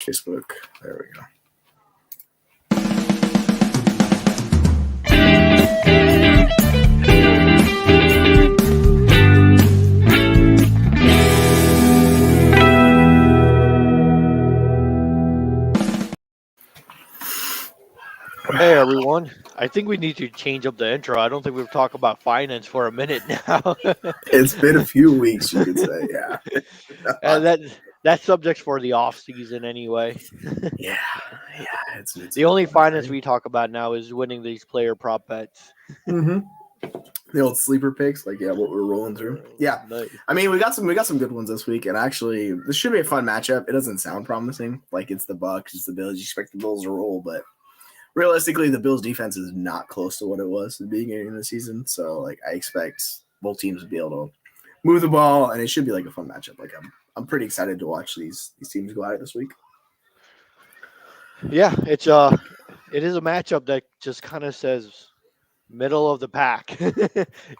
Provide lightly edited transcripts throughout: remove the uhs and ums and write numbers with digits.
Facebook. There we go. Hey everyone, I think we need to change up the intro. I don't think we've talked about finance for a minute now. It's been a few weeks, you could say. Yeah. That subject's for the off season anyway. Yeah. Yeah. It's The only finance right? we talk about now is winning these player prop bets. Mm-hmm. The old sleeper picks, like what we're rolling through. Yeah. Nice. I mean, we got some good ones this week, and actually, this should be a fun matchup. It doesn't sound promising. Like it's the Bucs, it's the Bills. You expect the Bills to roll, but realistically, the Bills' defense is not close to what it was at the beginning of the season. So, like, I expect both teams to be able to move the ball, and it should be like a fun matchup. Like, I'm pretty excited to watch these teams go at it this week. Yeah, it is a matchup that just kind of says middle of the pack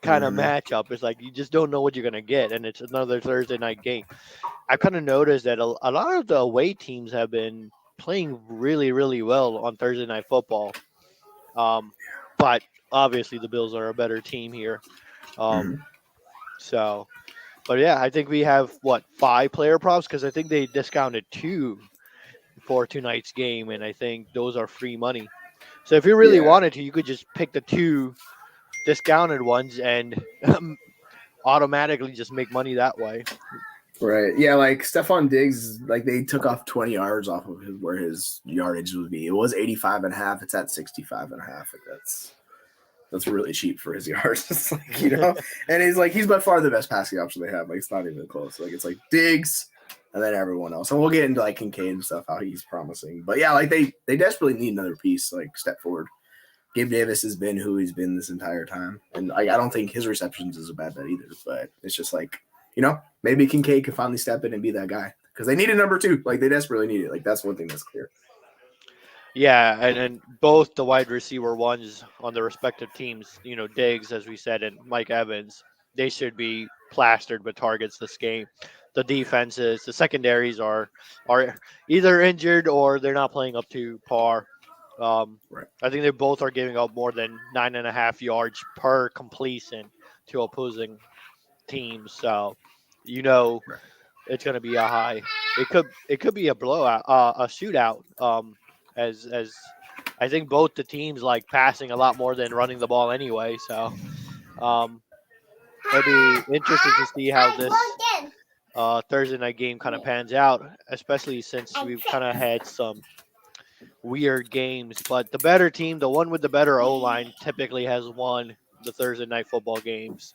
kind of matchup. It's like you just don't know what you're gonna get, and it's another Thursday night game. I kind of noticed that a lot of the away teams have been playing really, really well on Thursday night football. But obviously the Bills are a better team here. Um, so, but yeah, I think we have what 5 player props because I think they discounted 2 for tonight's game, and I think those are free money. So if you really wanted to, you could just pick the 2 discounted ones and automatically just make money that way. Right. Yeah, like Stephon Diggs, like they took off 20 yards off of where his yardage would be. It was 85 and a half. It's at 65 and a half. Like that's really cheap for his yards. It's like, and he's by far the best passing option they have. Like it's not even close. Like it's like Diggs and then everyone else. And we'll get into like Kincaid and stuff, how he's promising. But yeah, like they desperately need another piece, like step forward. Gabe Davis has been who he's been this entire time. And I don't think his receptions is a bad bet either. But it's just like, maybe Kincaid can finally step in and be that guy. Because they need a number 2. Like they desperately need it. Like that's one thing that's clear. Yeah, and both the wide receiver ones on the respective teams, Diggs, as we said, and Mike Evans, they should be plastered with targets this game. The defenses, the secondaries are either injured or they're not playing up to par. Right. I think they both are giving up more than 9.5 yards per completion to opposing teams. So, Right. it's going to be a high. It could be a blowout, a shootout. As I think both the teams like passing a lot more than running the ball anyway. So, it'll be interesting to see how this Thursday night game kind of pans out, especially since we've kind of had some weird games. But the better team, the one with the better O line, typically has won the Thursday night football games.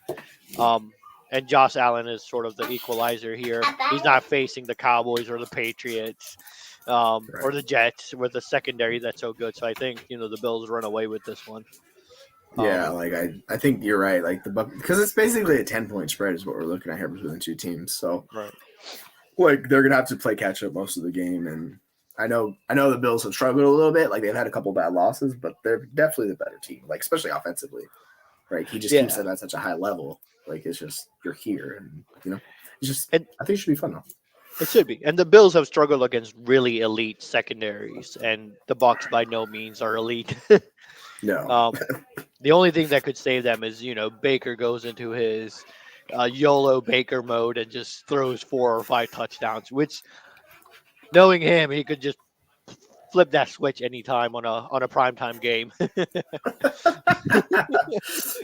And Josh Allen is sort of the equalizer here. He's not facing the Cowboys or the Patriots or the Jets with the secondary that's so good. So I think the Bills run away with this one. Yeah, like I think you're right. Like because it's basically a 10-point spread is what we're looking at here between the two teams. So right. Like they're gonna have to play catch up most of the game, and I know the Bills have struggled a little bit. Like they've had a couple bad losses, but they're definitely the better team. Like especially offensively, right? He just keeps them at such a high level. Like it's just you're here, and it's just. I think it should be fun though. It should be, and the Bills have struggled against really elite secondaries, and the Bucs by no means are elite. No. The only thing that could save them is Baker goes into his YOLO Baker mode and just throws 4 or 5 touchdowns, which knowing him, he could just flip that switch anytime on a primetime game.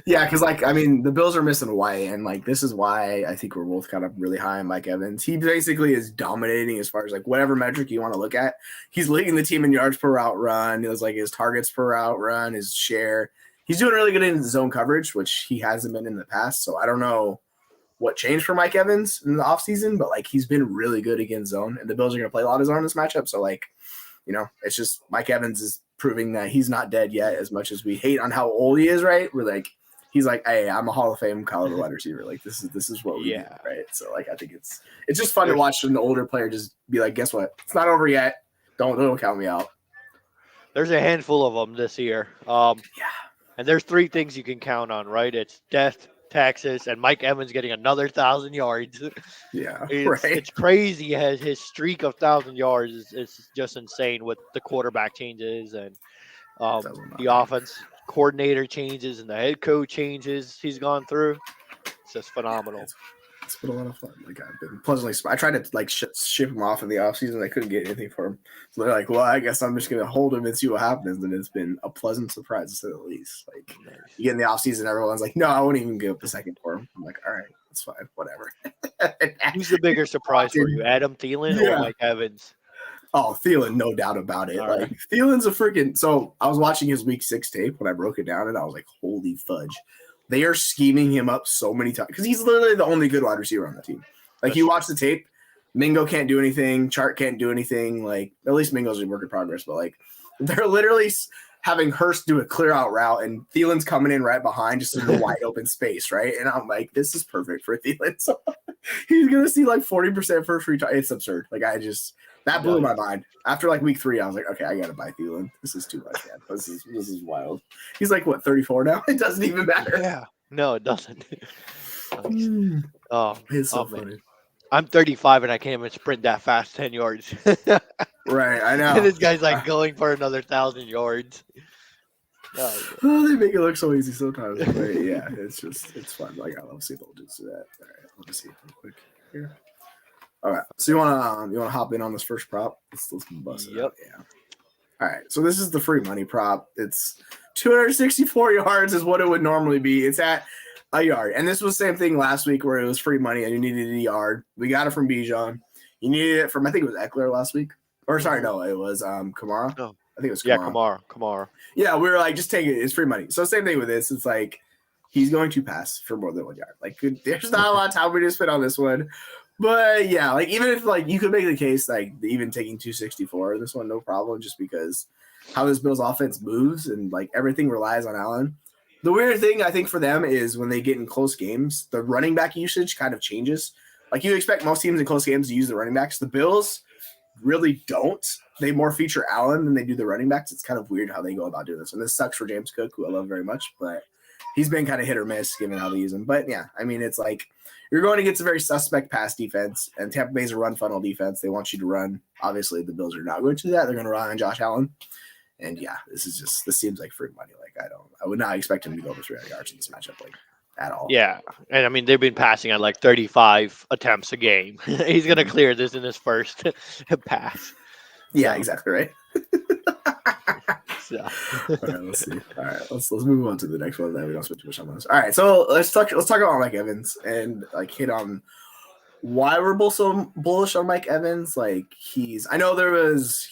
Yeah, because the Bills are missing White, and this is why I think we're both kind of really high on Mike Evans. He basically is dominating as far as whatever metric you want to look at. He's leading the team in yards per route run. It was his targets per route run, his share. He's doing really good in zone coverage, which he hasn't been in the past. So I don't know what changed for Mike Evans in the offseason, but he's been really good against zone, and the Bills are going to play a lot of zone in this matchup. So it's just Mike Evans is proving that he's not dead yet. As much as we hate on how old he is, right? We're he's hey, I'm a Hall of Fame caliber wide receiver. This is what we do, right? So I think it's just fun to watch an older player just be guess what? It's not over yet. Don't count me out. There's a handful of them this year. And there's 3 things you can count on, right? It's death, Texas, and Mike Evans getting another 1,000 yards. Yeah, It's right. it's crazy. His streak of 1,000 yards is just insane with the quarterback changes and Doesn't the matter. offense coordinator changes and the head coach changes he's gone through. It's just Yeah, phenomenal. it's been a lot of fun. Like I've been pleasantly. I tried to like ship him off in the offseason. I couldn't get anything for him. So they're like, "Well, I guess I'm just gonna hold him and see what happens." And it's been a pleasant surprise to say the least. Like Nice. you get in the offseason, everyone's like, "No, I won't even give up a second for him." I'm like, "All right, that's fine, whatever." Who's the bigger surprise Walked for you, in. Adam Thielen or Yeah. Mike Evans? Oh, Thielen, no doubt about it. All Like right. Thielen's a freaking. So I was watching his week 6 tape when I broke it down, and I was like, "Holy fudge!" They are scheming him up so many times because he's literally the only good wide receiver on the team. Like That's you true. watch the tape, Mingo can't do anything, Chart can't do anything. Like at least Mingo's a work in progress, but like they're literally having Hurst do a clear out route, and Thielen's coming in right behind just in a wide open space, right? And I'm like, this is perfect for Thielen. So he's gonna see like 40% first return. It's absurd. Like I just that blew my Nice. mind. After like week 3, I was like, okay, I gotta buy Thielen. This is too much, man. This is wild. He's like what 34 now. It doesn't even matter. Yeah. No, it doesn't. Nice. Mm, Oh, it's so oh man. funny. I'm 35 and I can't even sprint that fast 10 yards. And Right, I know. this guy's like going for another 1,000 yards. Oh, Oh, they make it look so easy sometimes, but yeah, it's fun. Like I love seeing the dudes do that. All right, let me see real quick here. All right, so you wanna hop in on this first prop? Let's bust it yep. out. Yeah. All right, so this is the free money prop. It's 264 yards is what it would normally be. It's at a yard, and this was the same thing last week where it was free money and you needed a yard. We got it from Bijan. You needed it from I think it was Eckler last week, or sorry, Hmm. no, it was Kamara. Oh, I think it was yeah. Kamara. Kamara. Kamara. Yeah, we were like, just take it. It's free money. So same thing with this. It's like he's going to pass for more than 1 yard. Like there's not a lot of time we just spent on this one. But yeah, like even if like you could make the case like even taking 264 this one, no problem, just because how this Bills offense moves and like everything relies on Allen. The weird thing I think for them is when they get in close games, the running back usage kind of changes. Like you expect most teams in close games to use the running backs. The Bills really don't. They more feature Allen than they do the running backs. It's kind of weird how they go about doing this. And this sucks for James Cook, who I love very much, but he's been kind of hit or miss given how they use him. But yeah, I mean, it's like you're going against a very suspect pass defense, and Tampa Bay's a run funnel defense. They want you to run. Obviously, the Bills are not going to do that. They're going to rely on Josh Allen. And yeah, this seems like free money. Like I would not expect him to go over 300 yards in this matchup, like at all. Yeah, and I mean they've been passing at like 35 attempts a game. He's gonna clear this in his first pass. Yeah, So, exactly right. so. All right, let's see. All right, let's move on to the next one. That we don't spend too much time on this. All right, so let's talk about Mike Evans and like hit on why we're both so bullish on Mike Evans. Like I know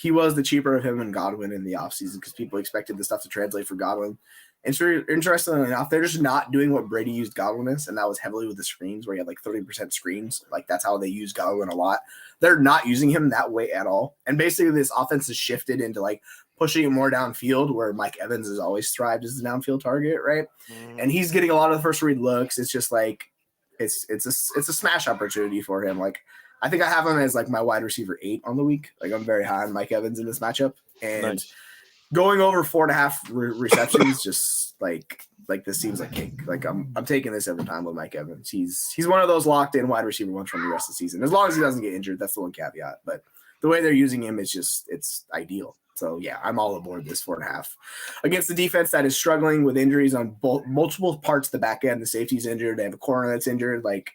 he was the cheaper of him and Godwin in the offseason because people expected the stuff to translate for Godwin. And so interestingly enough, they're just not doing what Brady used Godwin as, and that was heavily with the screens where he had like 30% screens. Like that's how they use Godwin a lot. They're not using him that way at all. And basically this offense has shifted into like pushing him more downfield where Mike Evans has always thrived as the downfield target, right? And he's getting a lot of the first read looks. It's just like it's a smash opportunity for him. Like I think I have him as like my wide receiver 8 on the week. Like I'm very high on Mike Evans in this matchup, and Nice. going over 4.5 receptions, just like this seems like cake. Like I'm taking this every time with Mike Evans. He's one of those locked in wide receiver ones from the rest of the season, as long as he doesn't get injured. That's the one caveat. But the way they're using him is it's ideal. So yeah, I'm all aboard this 4.5 against the defense that is struggling with injuries on multiple parts of the back end. The safety's injured. They have a corner that's injured. Like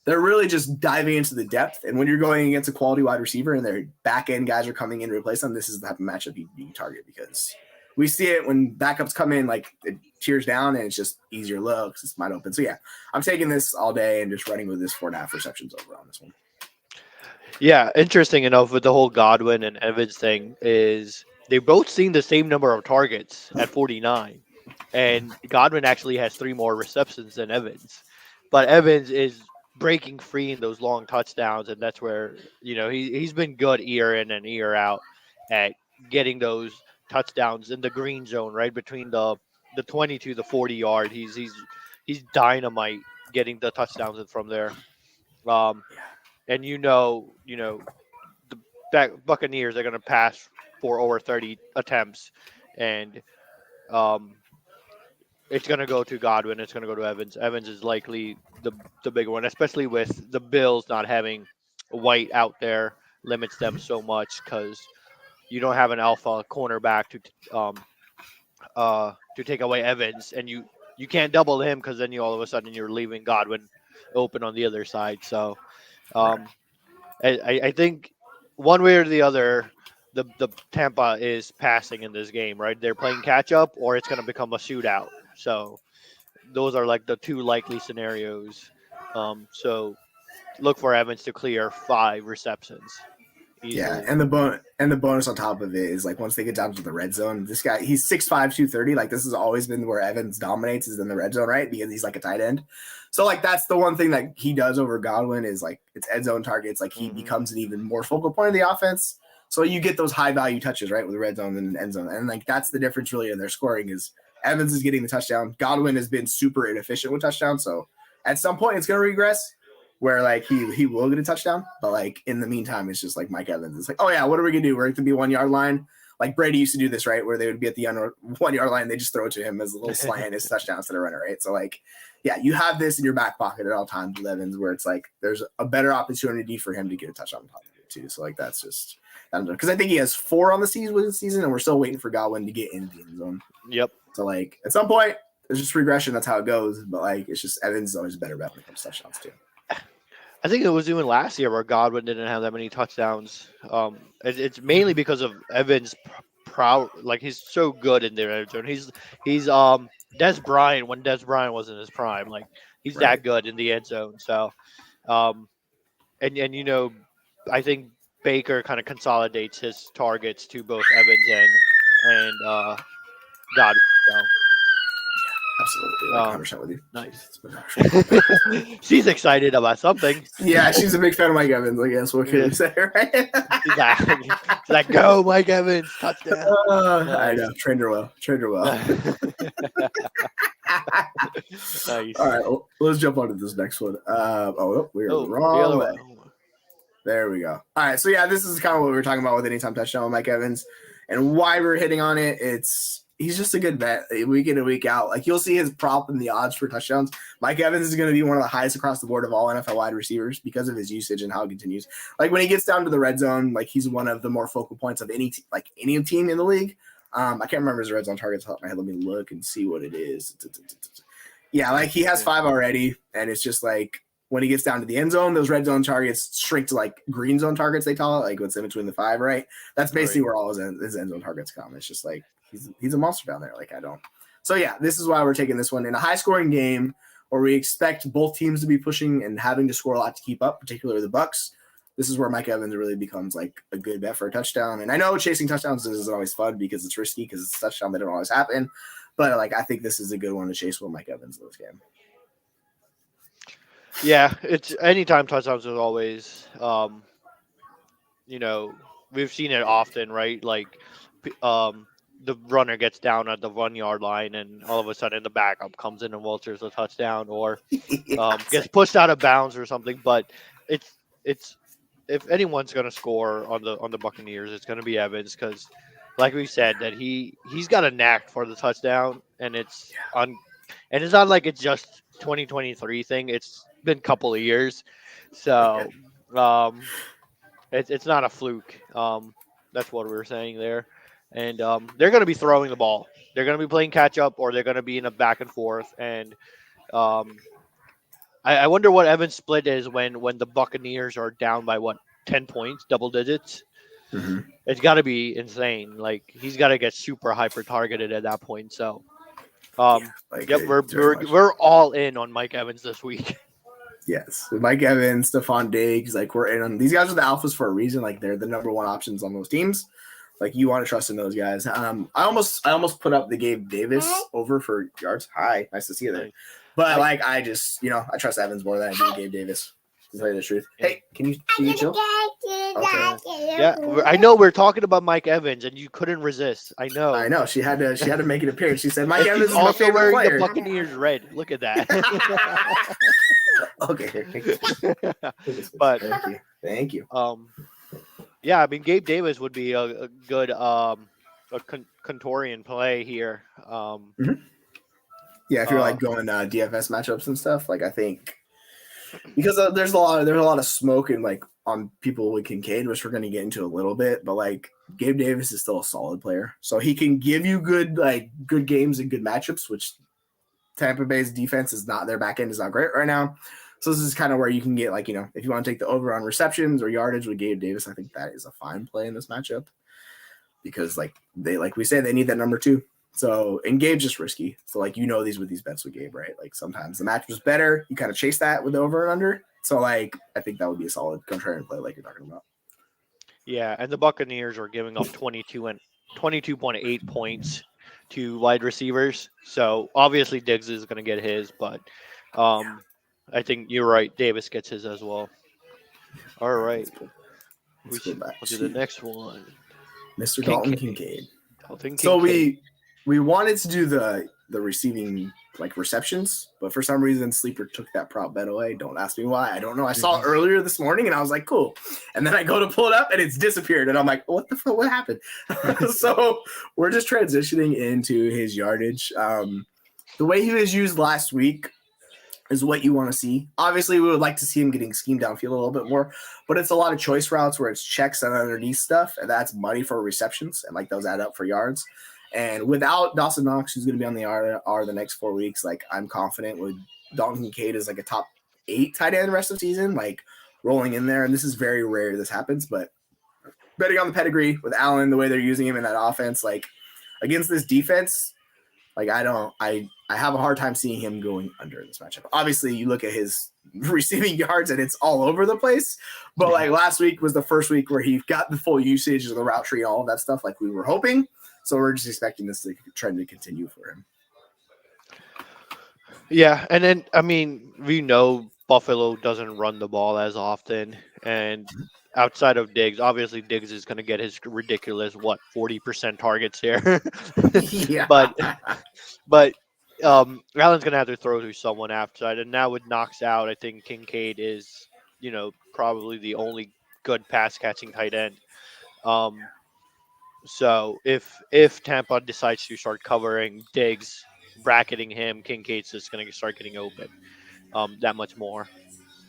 they're really just diving into the depth. And when you're going against a quality wide receiver and their back end guys are coming in to replace them, this is the type of matchup you target because we see it when backups come in, like it tears down and it's just easier looks. It's wide open. So yeah, I'm taking this all day and just running with this 4.5 receptions over on this one. Yeah, interesting enough with the whole Godwin and Evans thing is they both seen the same number of targets at 49, and Godwin actually has 3 more receptions than Evans, but Evans is breaking free in those long touchdowns, and that's where he's been good year in and year out at getting those touchdowns in the green zone, right between the 20 to the 40 yard. He's dynamite getting the touchdowns from there. Um, and the Buccaneers are going to pass for over 30 attempts, and um, it's going to go to Godwin. It's going to go to Evans. Evans is likely the bigger one, especially with the Bills not having White out there limits them so much because you don't have an alpha cornerback to take away Evans, and you can't double him because then you all of a sudden you're leaving Godwin open on the other side. So Right. um, I think one way or the other, the Tampa is passing in this game, right? They're playing catch up, or it's going to become a shootout. So those are like the two likely scenarios. So look for Evans to clear 5 receptions Yeah, easily. and the bonus on top of it is like once they get down to the red zone, this guy he's 6'5", 230. Like this has always been where Evans dominates is in the red zone, right? Because he's like a tight end. So like that's the one thing that he does over Godwin is like it's end zone targets. Like he Hmm. becomes an even more focal point of the offense. So you get those high value touches, right, with the red zone and end zone, and like that's the difference really in their scoring is Evans is getting the touchdown. Godwin has been super inefficient with touchdowns, so at some point it's going to regress where like he will get a touchdown, but like in the meantime, it's just like Mike Evans. It's like, oh yeah, what are we gonna do? We're gonna be 1 yard line. Like Brady used to do this, right? Where they would be at the 1 yard line, they just throw it to him as a little slant, his touchdown instead of runner, right? So like, yeah, you have this in your back pocket at all times with Evans, where it's like there's a better opportunity for him to get a touchdown on top of it too. So like that's just because I think he has 4 on the season, and we're still waiting for Godwin to get into the end zone. Yep. So like at some point, there's just regression. That's how it goes. But like it's just Evans is always a better bet when it comes to touchdowns too. I think it was even last year where Godwin didn't have that many touchdowns. It's mainly because of Evans' proud. Like he's so good in the red zone. He's Des Bryant when Des Bryant was in his prime. Like he's Right. that good in the end zone. So, um, and I think Baker kind of consolidates his targets to both Evans and Godwin. So, Absolutely, like 100% with you. nice. Jeez, She's excited about something. yeah, she's a big fan of Mike Evans. I guess what can we say, right? She's like, go, Mike Evans, touchdown. I know, trained her well. Trained her well. Nice. All right, well, let's jump on to this next one. We are the The wrong other way. one. There we go. All right, so yeah, this is kind of what we were talking about with anytime touchdown with Mike Evans, and why we're hitting on it. He's just a good bet week in and week out. Like you'll see his prop and the odds for touchdowns. Mike Evans is going to be one of the highest across the board of all NFL wide receivers because of his usage and how it continues. Like when he gets down to the red zone, like he's one of the more focal points of any team in the league. I can't remember his red zone targets off my head. Let me look and see what it is. Yeah, like he has 5 already, and it's just like when he gets down to the end zone, those red zone targets shrink to like green zone targets, they call it, like what's in between the 5, right? That's basically where all his end zone targets come. It's just like he's a monster down there. Like I don't. So yeah, this is why we're taking this one in a high scoring game where we expect both teams to be pushing and having to score a lot to keep up, particularly the Bucs. This is where Mike Evans really becomes like a good bet for a touchdown. And I know chasing touchdowns isn't always fun because it's risky because it's a touchdown that don't always happen. But like I think this is a good one to chase with Mike Evans in this game. Yeah, it's anytime touchdowns is always, we've seen it often, right? Like, the runner gets down at the 1 yard line, and all of a sudden the backup comes in and vultures a touchdown, or gets pushed out of bounds or something. But it's if anyone's going to score on the Buccaneers, it's going to be Evans because, like we said, that he's got a knack for the touchdown, and it's not like it's just 2023 thing. It's been a couple of years, so it's not a fluke. That's what we were saying there, and they're going to be throwing the ball. They're going to be playing catch up, or they're going to be in a back and forth. And um, I wonder what Evan's split is when the Buccaneers are down by 10 points, double digits. Mm-hmm. It's got to be insane. Like he's got to get super hyper targeted at that point. So. Yep, we're all in on Mike Evans this week. Yes, Mike Evans, Stephon Diggs, like we're in on these guys are the alphas for a reason. Like they're the number one options on those teams. Like you want to trust in those guys. I almost put up the Gabe Davis over for yards. Hi, nice to see you there. But I just I trust Evans more than I do Gabe Davis. To tell you the truth. Hey, can you chill? Okay. Yeah, I know we're talking about Mike Evans, and you couldn't resist. I know. She had to make an appearance. She said Mike Evans is my also favorite wearing player. the Buccaneers red. Look at that. Okay. But thank you. Yeah, I mean Gabe Davis would be a good Contorian play here. Yeah, if you're Uh, like going DFS matchups and stuff, like I think because there's a lot of smoke and like on people with Kincaid, which we're going to get into a little bit, but like Gabe Davis is still a solid player, so he can give you good games and good matchups, which Tampa Bay's defense is not, their back end is not great right now. So this is kind of where you can get like, if you want to take the over on receptions or yardage with Gabe Davis, I think that is a fine play in this matchup because like we say, they need that number 2. So, and Gabe's just risky. So like, these with these bets with Gabe, right? Like sometimes the match was better. You kind of chase that with the over and under. So like, I think that would be a solid contrarian play like you're talking about. yeah, and the Buccaneers are giving up 22.8 points to wide receivers. So obviously Diggs is going to get his, but Yeah, I think you're right. Davis gets his as well. All right, let's go. we Let's go should back we'll do the to next one. Mr. Dalton Kincaid, Kincaid. Dalton So Kincaid. we wanted to do the receiving like receptions, but for some reason Sleeper took that prop bet away. Don't ask me why. I don't know. I saw it earlier this morning and I was like, cool. And then I go to pull it up and it's disappeared. And I'm like, what the fuck? What happened? So we're just transitioning into his yardage. The way he was used last week is what you want to see. Obviously, we would like to see him getting schemed downfield a little bit more, but it's a lot of choice routes where it's checks and underneath stuff, and that's money for receptions, and like those add up for yards. And without Dawson Knox, who's going to be on the R the next 4 weeks, like I'm confident with Dalton Kincaid as like a top 8 tight end the rest of the season, like rolling in there. And this is very rare this happens, but betting on the pedigree with Allen, the way they're using him in that offense, like against this defense, like I have a hard time seeing him going under in this matchup. Obviously, you look at his receiving yards and it's all over the place. But like last week was the first week where he got the full usage of the route tree and all of that stuff, like we were hoping. So we're just expecting this trend to continue for him. Yeah, and then I mean, we know Buffalo doesn't run the ball as often, and outside of Diggs, obviously Diggs is going to get his ridiculous 40% targets here, Yeah. but but Allen's going to have to throw to someone outside, and now with Knox out, I think Kincaid is probably the only good pass catching tight end. Um, so if Tampa decides to start covering Diggs, bracketing him, Kincaid's just going to start getting open that much more.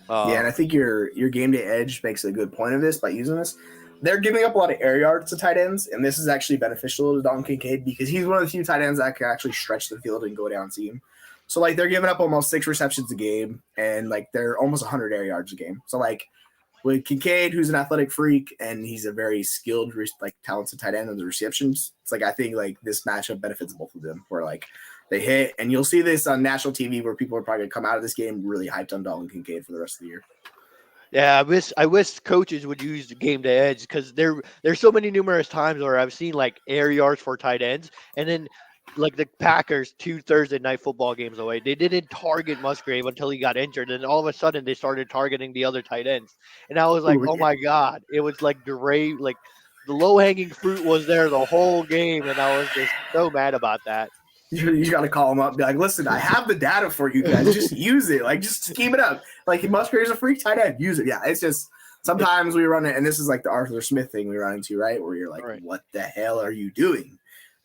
Yeah, and I think your game day edge makes a good point of this by using this. They're giving up a lot of air yards to tight ends, and this is actually beneficial to Don Kincaid because he's one of the few tight ends that can actually stretch the field and go down seam. So like they're giving up almost 6 receptions a game, and like they're almost 100 air yards a game. So like with Kincaid, who's an athletic freak and he's a very skilled, like talented tight end on the receptions, it's like I think like this matchup benefits both of them. Where like they hit, and you'll see this on national TV where people are probably gonna come out of this game really hyped on Dalton Kincaid for the rest of the year. Yeah, I wish coaches would use the game day edge because there's so many numerous times where I've seen like air yards for tight ends, and then like the Packers 2 Thursday night football games away, they didn't target Musgrave until he got injured, and all of a sudden they started targeting the other tight ends, and I was like, Ooh, oh yeah. my god, it was like like the low hanging fruit was there the whole game, and I was just so mad about that. You got to call him up, be like, listen, I have the data for you guys. Just use it. Like, just scheme it up. Like, Musgrave's a freak tight end. Use it. Yeah, it's just sometimes we run it, and this is like the Arthur Smith thing we run into, right? Where you're like, Right. what the hell are you doing?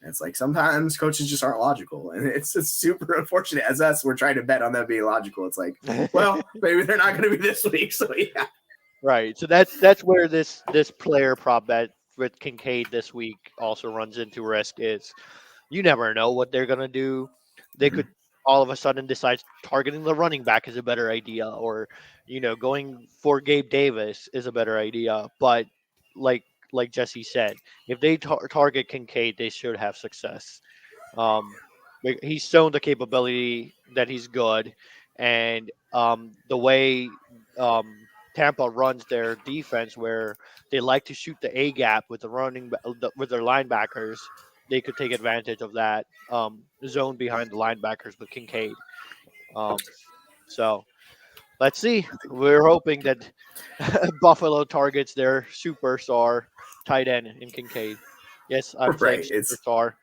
And it's like sometimes coaches just aren't logical, and it's super unfortunate. As us, we're trying to bet on them being logical. It's like, well, maybe they're not going to be this week. So yeah, Right. So that's where this player prop bet with Kincaid this week also runs into risk is you never know what they're gonna do. They Mhm. could all of a sudden decide targeting the running back is a better idea, or going for Gabe Davis is a better idea. But like like Jesse said, if they target Kincaid, they should have success. Um, he's shown the capability that he's good, and the way Tampa runs their defense, where they like to shoot the A gap with the with their linebackers, they could take advantage of that zone behind the linebackers with Kincaid. Um, so let's see. We're hoping that Buffalo targets their superstar tight end in Kincaid. Yes, I'm saying Right. It's superstar.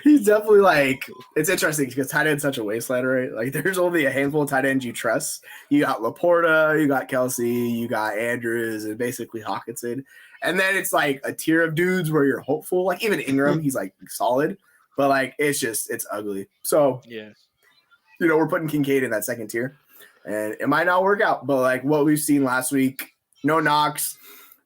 he's definitely like it's interesting because tight end's such a wasteland, right? Like there's only a handful of tight ends you trust. You got Laporta, you got Kelsey, you got Andrews, and basically Hawkinson. And then it's like a tier of dudes where you're hopeful. Like even Ingram, he's like solid. But like it's ugly. So Yeah. we're putting Kincaid in that second tier, and it might not work out. But like what we've seen last week, no Knox.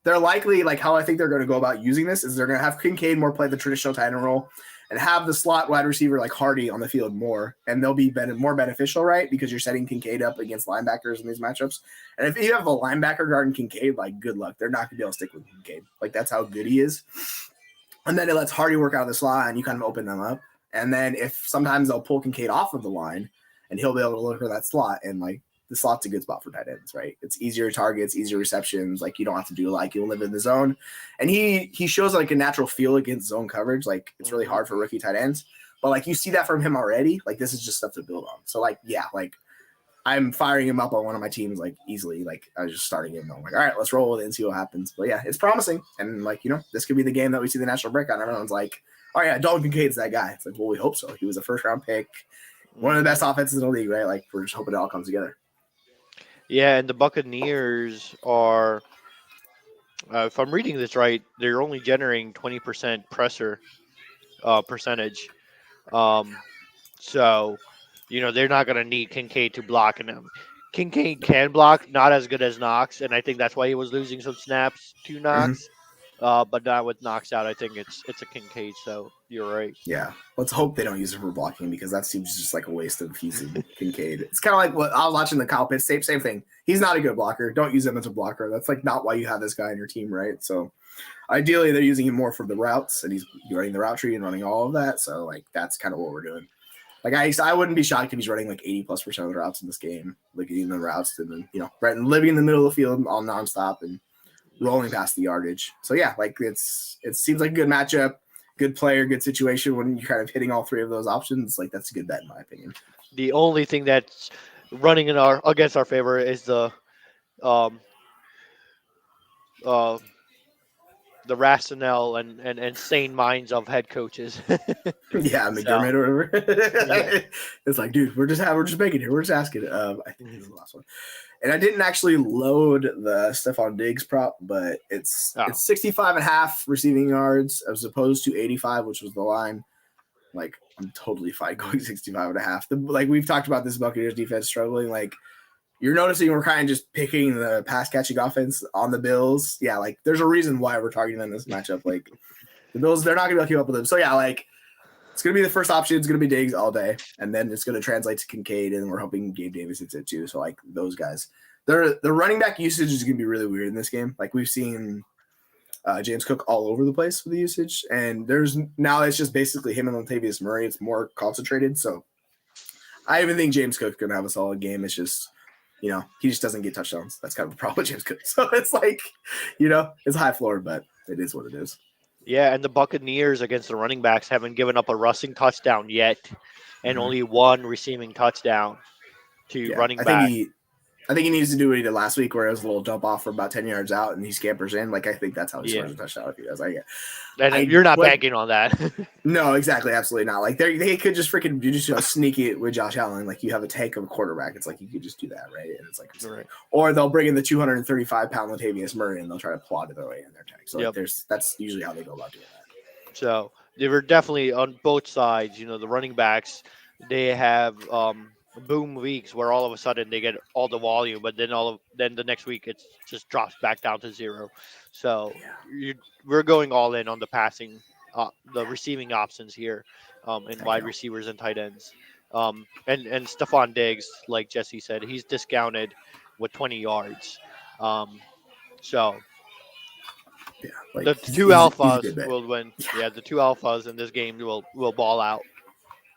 They're likely like how I think they're going to go about using this is they're going to have Kincaid more play the traditional tight end role, and have the slot wide receiver like Hardy on the field more, and they'll be more beneficial, right? Because you're setting Kincaid up against linebackers in these matchups. And if you have a linebacker guarding Kincaid, like good luck, they're not going to be able to stick with Kincaid. Like that's how good he is. And then it lets Hardy work out of the slot, and you kind of open them up. And then if sometimes they'll pull Kincaid off of the line, and he'll be able to look for that slot, and like the slot's a good spot for tight ends, right? It's easier targets, easier receptions. Like you don't have to do like you'll live in the zone, and he shows like a natural feel against zone coverage. Like it's really hard for rookie tight ends, but like you see that from him already. Like this is just stuff to build on. So like yeah, like I'm firing him up on one of my teams like easily. Like I was just starting him. I'm like, all right, let's roll with it and see what happens. But yeah, it's promising, and like this could be the game that we see the national breakout. Everyone's like, oh yeah, Dalton Kincaid's that guy. It's like, well, we hope so. He was a first round pick, one of the best offenses in the league, right? Like we're just hoping it all comes together. Yeah, and the Buccaneers are, if I'm reading this right, they're only generating 20% presser percentage. So, they're not going to need Kincaid to block him. Kincaid can block, not as good as Knox, and I think that's why he was losing some snaps to Knox. But not with Knox out, I think it's a Kincaid. So you're right. Yeah, let's hope they don't use him for blocking because that seems just like a waste of using Kincaid. It's kind of like what I was watching the Kyle Pitts tape. Same thing. He's not a good blocker. Don't use him as a blocker. That's like not why you have this guy on your team, right? So ideally, they're using him more for the routes, and he's running the route tree and running all of that. So like that's kind of what we're doing. Like I wouldn't be shocked if he's running like 80+% of the routes in this game, looking the routes and then right and living in the middle of the field all nonstop and rolling past the yardage. So yeah, like it seems like a good matchup, good player, good situation when you're kind of hitting all three of those options. Like that's a good bet in my opinion. The only thing that's running against our favor is the rationale and sane minds of head coaches. Yeah, McDermott or whatever. Yeah. It's like, dude, we're just making it. We're just asking. I think this is the last one. And I didn't actually load the Stephon Diggs prop, but it's 65.5 receiving yards as opposed to 85, which was the line. Like, I'm totally fine going 65.5. Like we've talked about this Buccaneers defense struggling. Like you're noticing we're kind of just picking the pass catching offense on the Bills. Yeah, like there's a reason why we're targeting them in this matchup. Like the Bills, they're not gonna be able to keep up with them. So yeah, like it's gonna be the first option. It's gonna be Diggs all day, and then it's gonna translate to Kincaid, and we're hoping Gabe Davis hits it too. So like those guys, the running back usage is gonna be really weird in this game. Like we've seen James Cook all over the place with the usage, and it's just basically him and Latavius Murray. It's more concentrated. So I even think James Cook's gonna have a solid game. It's just he just doesn't get touchdowns. That's kind of the problem with James Cook. So it's like it's high floor, but it is what it is. Yeah, and the Buccaneers against the running backs haven't given up a rushing touchdown yet, and only one receiving touchdown to running back. I think he needs to do what he did last week, where it was a little jump off for about 10 yards out, and he scampers in. Like I think that's how he scores a touchdown. If he does, you're not banking on that. No, exactly, absolutely not. Like they could just freaking sneak it with Josh Allen. Like you have a tank of a quarterback. It's like you could just do that, right? And it's like, right. Or they'll bring in the 235-pound Latavius Murray, and they'll try to plod their way in their tank. So that's usually how they go about doing that. So they were definitely on both sides. The running backs, they have boom weeks where all of a sudden they get all the volume, but then the next week it just drops back down to zero. So we're going all in on the passing, the receiving options here, and wide receivers and tight ends. And Stephon Diggs, like Jesse said, he's discounted with 20 yards. So the two alphas will win. Yeah, the two alphas in this game will ball out.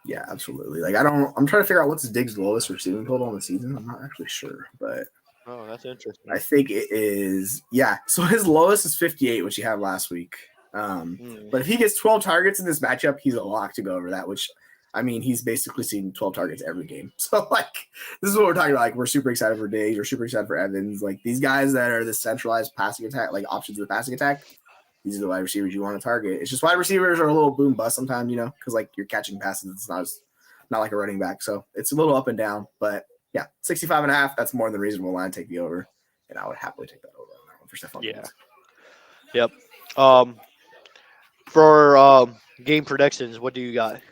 Yeah, absolutely. Like I'm trying to figure out what's Diggs' lowest receiving total on the season. I'm not actually sure, but that's interesting. I think it is. Yeah, so his lowest is 58, which he had last week. But if he gets 12 targets in this matchup, he's a lock to go over that. Which, I mean, he's basically seen 12 targets every game. So like, this is what we're talking about. Like, we're super excited for Diggs. We're super excited for Evans. Like these guys that are the centralized passing attack, like options of the passing attack. These are the wide receivers you want to target. It's just wide receivers are a little boom bust sometimes, because like you're catching passes. It's not like a running back. So it's a little up and down. But yeah, 65.5. That's more than reasonable line. Take the over, and I would happily take that over on that one for Stephon Diggs. Yep. For game predictions, what do you got?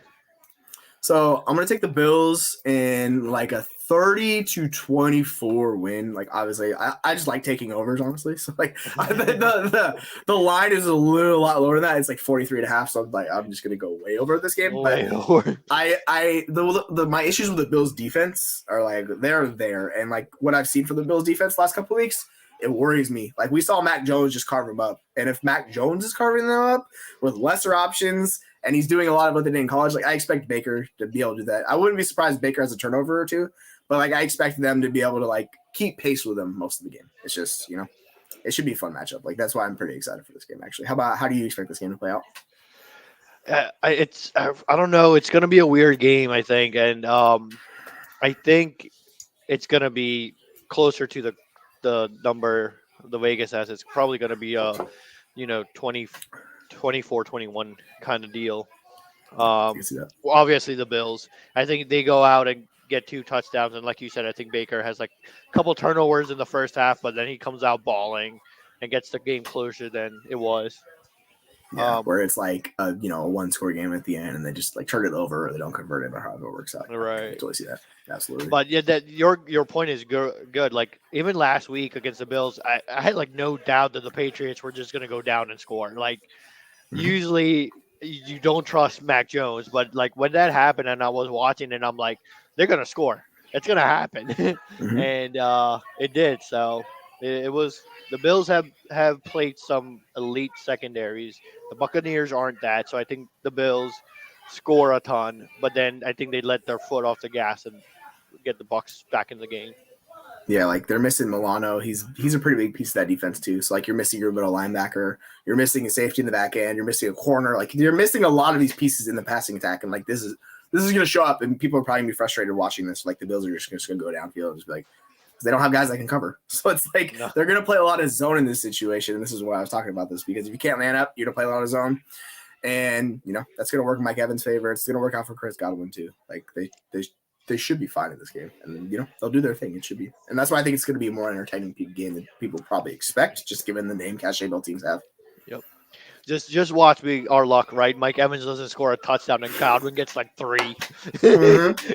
So I'm gonna take the Bills in like a 30-24 win. Like obviously, I just like taking overs, honestly. So like the line is a lot lower than that. It's like 43.5. So I'm just gonna go way over this game. But Way over. my issues with the Bills defense are like they're there, and like what I've seen from the Bills defense last couple of weeks, it worries me. Like we saw Mac Jones just carve them up, and if Mac Jones is carving them up with lesser options, and he's doing a lot of what they did in college, like I expect Baker to be able to do that. I wouldn't be surprised if Baker has a turnover or two, but like I expect them to be able to like keep pace with them most of the game. It's just it should be a fun matchup. Like that's why I'm pretty excited for this game. Actually, how do you expect this game to play out? I don't know. It's gonna be a weird game, I think, and I think it's gonna be closer to the number the Vegas has. It's probably gonna be a 20, 24-21 kind of deal. I can see that. Well, obviously the Bills. I think they go out and get 2 touchdowns, and like you said, I think Baker has like a couple turnovers in the first half, but then he comes out balling and gets the game closer than it was. Yeah, where it's like a one score game at the end, and they just like turn it over, or they don't convert it, or however it works out. Right. I totally see that. Absolutely. But yeah, that your point is good. Like even last week against the Bills, I had like no doubt that the Patriots were just gonna go down and score. Like usually you don't trust Mac Jones, but like when that happened and I was watching and I'm like, they're gonna score. It's gonna happen, and it did. So it was the Bills have played some elite secondaries. The Buccaneers aren't that, so I think the Bills score a ton, but then I think they let their foot off the gas and get the Bucks back in the game. Yeah, like they're missing Milano. He's a pretty big piece of that defense too. So like you're missing your middle linebacker, you're missing a safety in the back end, you're missing a corner. Like you're missing a lot of these pieces in the passing attack, and like this is going to show up, and people are probably gonna be frustrated watching this. Like the Bills are just going to go downfield and just be like, because they don't have guys that can cover. So it's like they're going to play a lot of zone in this situation. And this is why I was talking about this, because if you can't man up, you're going to play a lot of zone, and that's going to work in Mike Evans' favor. It's going to work out for Chris Godwin too. Like they should be fine in this game, and they'll do their thing. It should be, and that's why I think it's going to be a more entertaining game than people probably expect, just given the name cachet both teams have. Yep. Just watch me our luck, right? Mike Evans doesn't score a touchdown, and Godwin gets like 3.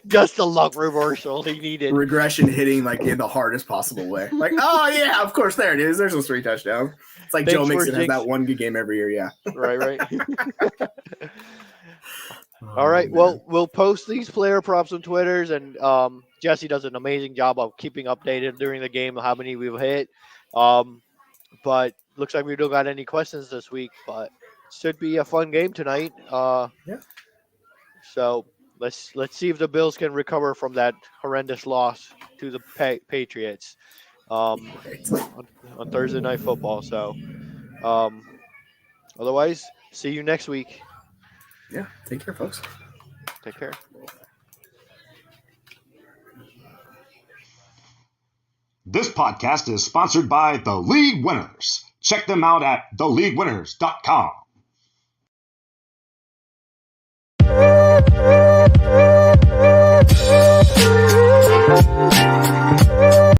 Just the luck reversal he needed. Regression hitting like in the hardest possible way. Like, oh yeah, of course, there it is. There's those 3 touchdowns. It's like Joe Mixon has that one good game every year. Yeah. Right. All right. Well, we'll post these player props on Twitters, and Jesse does an amazing job of keeping updated during the game how many we've hit. But looks like we don't got any questions this week, but should be a fun game tonight. Yeah. So let's see if the Bills can recover from that horrendous loss to the Patriots on Thursday Night Football. So otherwise, see you next week. Yeah. Take care, folks. Take care. This podcast is sponsored by The League Winners. Check them out at theleaguewinners.com.